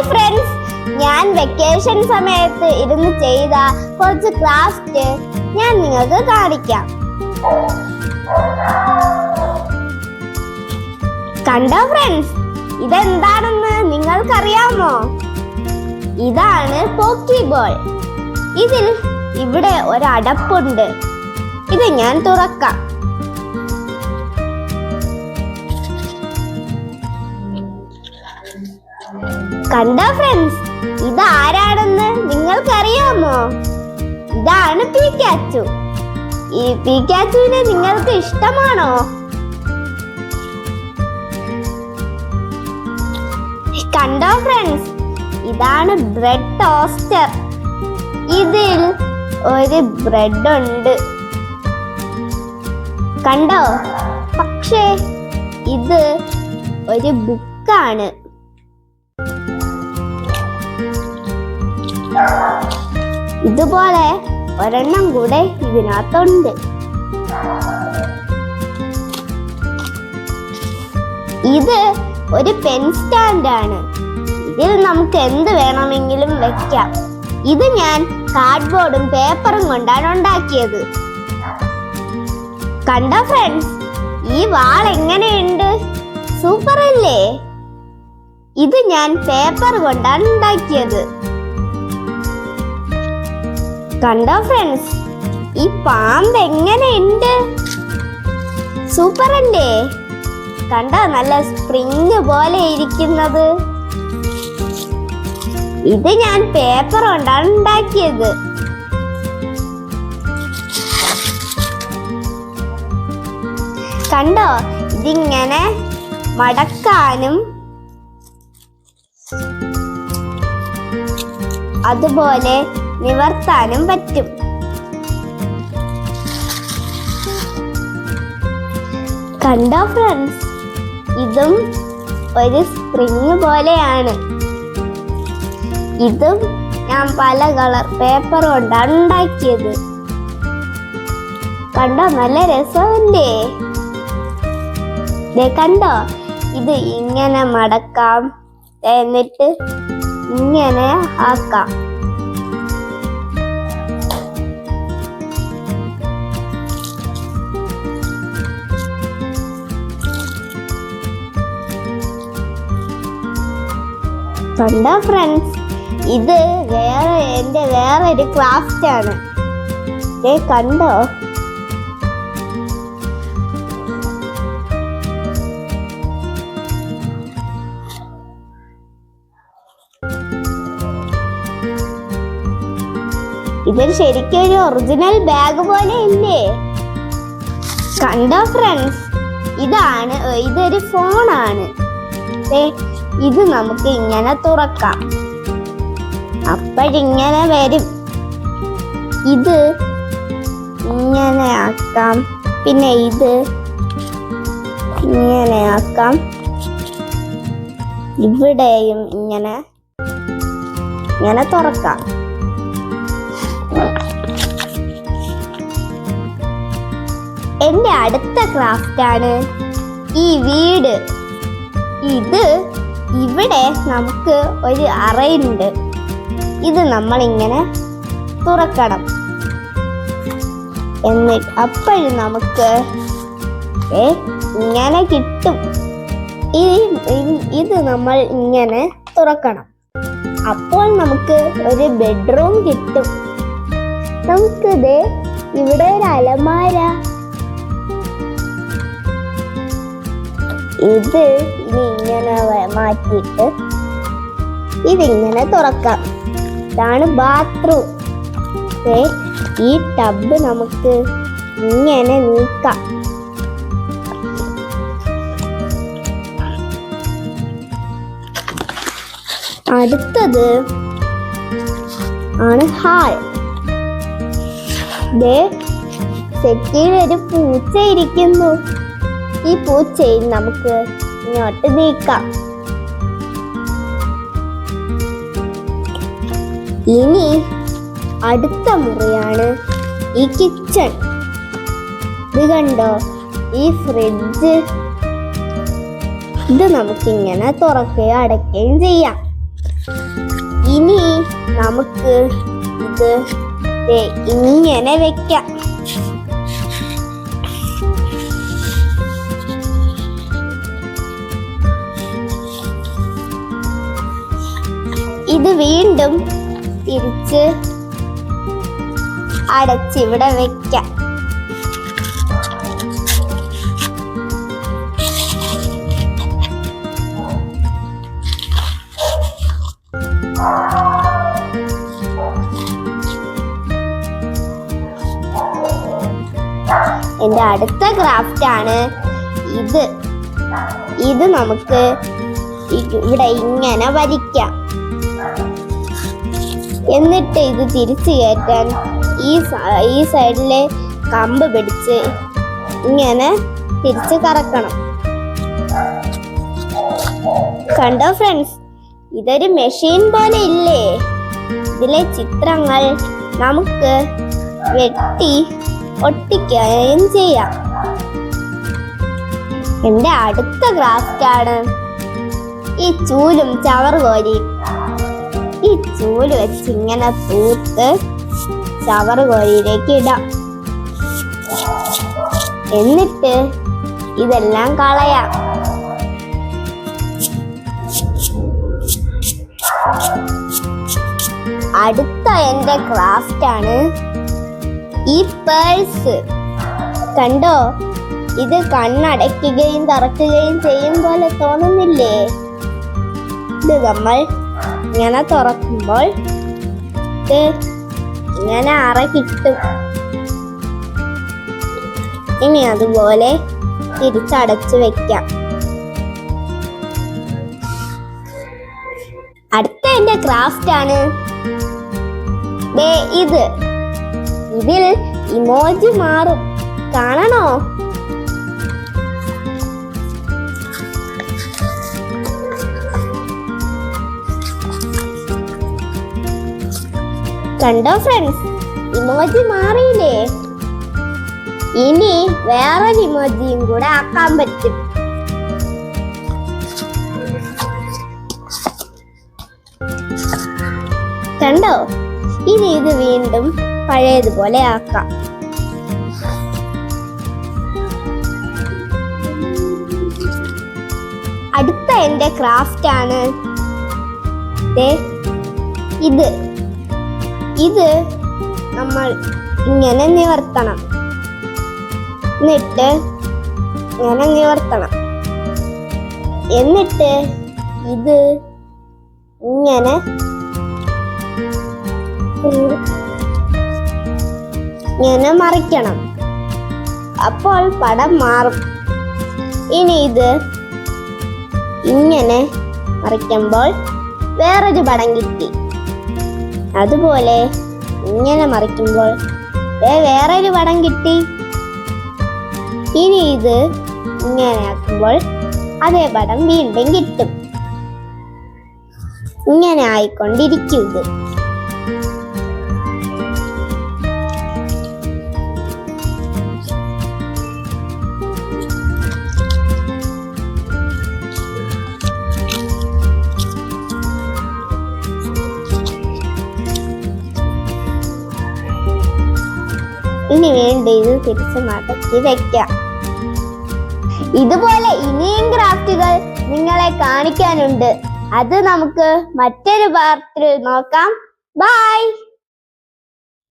Hi friends, ഞാൻ vacation സമയത്ത് ഇരുന്ന് ചെയ്ത കുറച്ച് ക്രാഫ്റ്റ് ഞാൻ നിങ്ങൾക്ക് കാണിക്കാം. കണ്ടോ ഫ്രണ്ട്സ്, ഇതെന്താണെന്ന് നിങ്ങൾക്കറിയാമോ? ഇതാണ് പോക്കിബോൾ. ഇതിൽ ഇവിടെ ഒരടപ്പുണ്ട്. ഇത് ഞാൻ തുറക്കാം. കണ്ടോ ഫ്രണ്ട്സ്, ഇതാരാണെന്ന് നിങ്ങൾക്കറിയാമോ? ഇതാണ് പീക്കാച്ചു. ഈ പീക്കാച്ചുവിനെ നിങ്ങൾക്ക് ഇഷ്ടമാണോ? കണ്ടോ ഫ്രണ്ട്സ്, ഇതാണ് ബ്രെഡ് ടോസ്റ്റർ. ഇതിൽ ഒരു ബ്രെഡ് ഉണ്ട്. കണ്ടോ? പക്ഷേ ഇത് ഒരു ബുക്കാണ്. ഇതുപോലെ ഒരെണ്ണം കൂടെ ഇതിനകത്തുണ്ട്. ഇത് ഒരു പെൻ സ്റ്റാൻഡ് ആണ്. ഇതിൽ നമുക്ക് എന്ത് വേണമെങ്കിലും വെക്കാം. ഇത് ഞാൻ കാർഡ്ബോർഡും പേപ്പറും കൊണ്ടാണ് ഉണ്ടാക്കിയത്. കണ്ടോ ഫ്രണ്ട്സ്, ഈ വാൾ എങ്ങനെയുണ്ട്? സൂപ്പർ അല്ലേ? ഇത് ഞാൻ പേപ്പർ കൊണ്ടാണ് ഉണ്ടാക്കിയത്. കണ്ടോ ഫ്രണ്ട്സ്, ഈ പാമ്പ് എങ്ങനെയുണ്ട്? സൂപ്പർ അല്ലേ? കണ്ടോ, നല്ല സ്പ്രിങ് പോലെ ഇരിക്കുന്നത്. ഇത് ഞാൻ പേപ്പർ കൊണ്ടാണ് ഉണ്ടാക്കിയത്. കണ്ടോ, ഇതിങ്ങനെ മടക്കാനും അതുപോലെ നിവർത്താനും പറ്റും. കണ്ടോ ഫ്രണ്ട്സ്, ഇതും ഒരു സ്പ്രിങ് പോലെയാണ്. ഇതും ഞാൻ പല കളർ പേപ്പർ കൊണ്ടാണ് ഉണ്ടാക്കിയത്. കണ്ടോ, നല്ല രസമല്ലേ? കണ്ടോ, ഇത് ഇങ്ങനെ മടക്കാം, എന്നിട്ട് ഇങ്ങനെ ആക്കാം. കണ്ടോ ഫ്രണ്ട്സ്, ഇത് എന്റെ വേറൊരു ക്രാഫ്റ്റ് ആണ്. കണ്ടോ? ഇതൊരു ശരിക്കും ഒരു ഒറിജിനൽ ബാഗ് പോലെ ഇല്ലേ? കണ്ടോ ഫ്രണ്ട്സ്, ഇതൊരു ഫോണാണ്. ഇത് നമുക്ക് ഇങ്ങനെ തുറക്കാം. അപ്പോഴിങ്ങനെ വരും. ഇത് ഇങ്ങനെ ആക്കാം, പിന്നെ ഇത് ഇങ്ങനെ ആക്കാം. ഇവിടെയും ഇങ്ങനെ തുറക്കാം. എന്റെ അടുത്ത ക്രാഫ്റ്റ് ആണ് ഈ വീട്. ഇവിടെ നമുക്ക് ഒരു അറയുണ്ട്. ഇത് നമ്മൾ ഇങ്ങനെ തുറക്കണം. എന്നിട്ട് അപ്പോഴും നമുക്ക് ഇങ്ങനെ കിട്ടും. ഇത് നമ്മൾ ഇങ്ങനെ തുറക്കണം. അപ്പോൾ നമുക്ക് ഒരു ബെഡ്റൂം കിട്ടും. നമുക്കിത് ഇവിടെ ഒരു അലമാര. ഇത് ഇനി ഇങ്ങനെ മാറ്റിയിട്ട് ഇതിങ്ങനെ തുറക്കാം. ഇതാണ് ബാത്റൂം. ഈ ടബ് നമുക്ക് ഇങ്ങനെ നീക്കാം. അടുത്തത് ആണ് ഹാൾ. സെറ്റിയിൽ ഒരു പൂച്ച ഇരിക്കുന്നു. ഈ പൂച്ചയെ നമുക്ക് ഇങ്ങോട്ട് നീക്കാം. ഇനി അടുത്ത മുറിയാണ് ഈ കിച്ചൺ. ഇത് കണ്ടോ, ഈ ഫ്രിഡ്ജ്. ഇത് നമുക്കിങ്ങനെ തുറക്കുകയും അടയ്ക്കുകയും ചെയ്യാം. ഇനി നമുക്ക് ഇത് ഇങ്ങനെ വെക്കാം. ഇത് വീണ്ടും തിരിച്ച് അടച്ചിവിടെ വെക്കാം. എൻ്റെ അടുത്ത ക്രാഫ്റ്റ് ആണ് ഇത്. ഇത് നമുക്ക് ഇവിടെ ഇങ്ങനെ വരയ്ക്കാം. എന്നിട്ട് ഇത് തിരിച്ചു കയറ്റാൻ ഈ സൈഡിലെ കമ്പ് പിടിച്ച് ഇങ്ങനെ തിരിച്ച് കറക്കണം. കണ്ടോ ഫ്രണ്ട്സ്, ഇതൊരു മെഷീൻ പോലെ ഇല്ലേ? ഇതിലെ ചിത്രങ്ങൾ നമുക്ക് വെട്ടി ഒട്ടിക്കുകയും ചെയ്യാം. എൻ്റെ അടുത്ത ക്രാഫ്റ്റ് ആണ് ഈ ചൂലും ചവറുകോരിയും. ഈ ചൂല് വെച്ച് ഇങ്ങനെ തൂത്ത് ചവറുകോരിയിലേക്ക് ഇടാം. എന്നിട്ട് ഇതെല്ലാം കളയാം. അടുത്ത എൻ്റെ ക്രാഫ്റ്റ് ആണ് ഈ പേഴ്സ്. കണ്ടോ, ഇത് കണ്ണടയ്ക്കുകയും തുറക്കുകയും ചെയ്യും പോലെ തോന്നുന്നില്ലേ? ഇത് നമ്മൾ ഇങ്ങനെ തുറക്കുമ്പോൾ ഇത് ഇങ്ങനെ അറ കിട്ടും. ഇനി അതുപോലെ തിരിച്ചടച്ചു വെക്കാം. അടുത്ത എൻ്റെ ക്രാഫ്റ്റ് ആണ് ഇത്. ഇതിൽ ഇമോജി മാറും, കാണണോ? കണ്ടോ ഫ്രണ്ട്സ്, ഇമോജി മാറിയില്ലേ? ഇനി വേറൊരു ഇമോജിയും കൂടെ ആക്കാൻ പറ്റും. കണ്ടോ, ഇനി ഇത് വീണ്ടും പഴയതുപോലെ ആക്കാം. അടുത്ത എൻ്റെ ക്രാഫ്റ്റ് ആണ് ഇത്. ഇത് നമ്മൾ ഇങ്ങനെ നിവർത്തണം. എന്നിട്ട് ഇങ്ങനെ നിവർത്തണം. എന്നിട്ട് ഇത് ഇങ്ങനെ മറിക്കണം. അപ്പോൾ പടം മാറും. ഇനി ഇത് ഇങ്ങനെ മറിക്കുമ്പോൾ വേറൊരു പടം കിട്ടി. അതുപോലെ ഇങ്ങനെ മറിക്കുമ്പോൾ വേറൊരു പടം കിട്ടി. ഇനി ഇത് ഇങ്ങനെ ആക്കുമ്പോൾ അതേ പടം വീണ്ടും കിട്ടും. ഇങ്ങനെ ആയിക്കൊണ്ടിരിക്കും ഇത്. ഇനി വേണ്ട ഇത് തിരിച്ച് മടക്കി വെക്കാം. ഇതുപോലെ ഇനിയും ക്രാഫ്റ്റുകൾ നിങ്ങളെ കാണിക്കാനുണ്ട്. അത് നമുക്ക് മറ്റൊരു പാർട്ടിൽ നോക്കാം. ബൈ.